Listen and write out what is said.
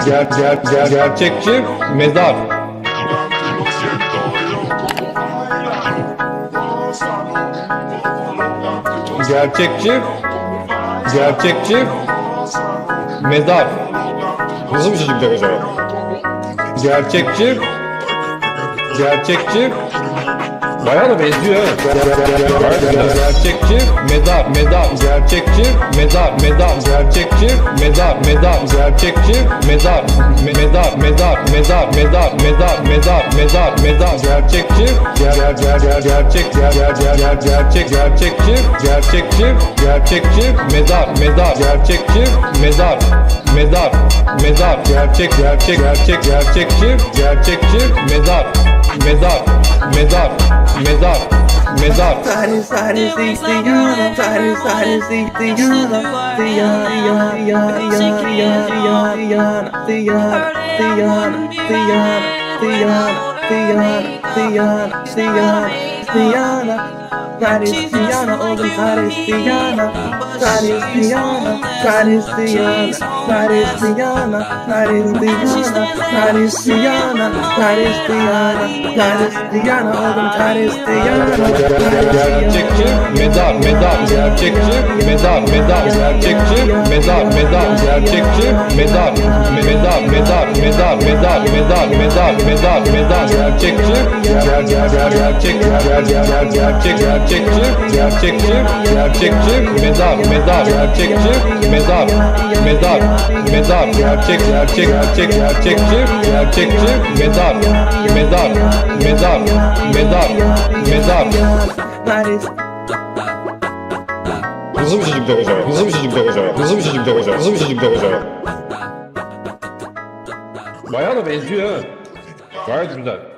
Gerçekçi mezar. Gerçekçi mezar. Nasıl bir çocuk acaba? Gerçekçi bayağı da benziyor ha. Gerçekçi mezar. Gerçekçi mezar. Gerçekçi mezar. Gerçekçi mezar. Gerçekçi mezar. Gerçekçi mezar. Gerçekçi mezar. Diana, oğlum Paris Diana, Paris Diana, Paris Diana, Paris Diana, Paris Diana, Paris Diana, Paris Diana, Paris Diana, oğlum Paris Diana. Gerçekçi mezar. Gerçekçi mezar. Gerçekçi mezar. Gerçekçi mezar. Gerçekçi mezar. Gerçekçi mezar. Nasıl bir çocuk acaba? Nasıl bir çocuk acaba? Bayağı da benziyor ha. Gayet güzel.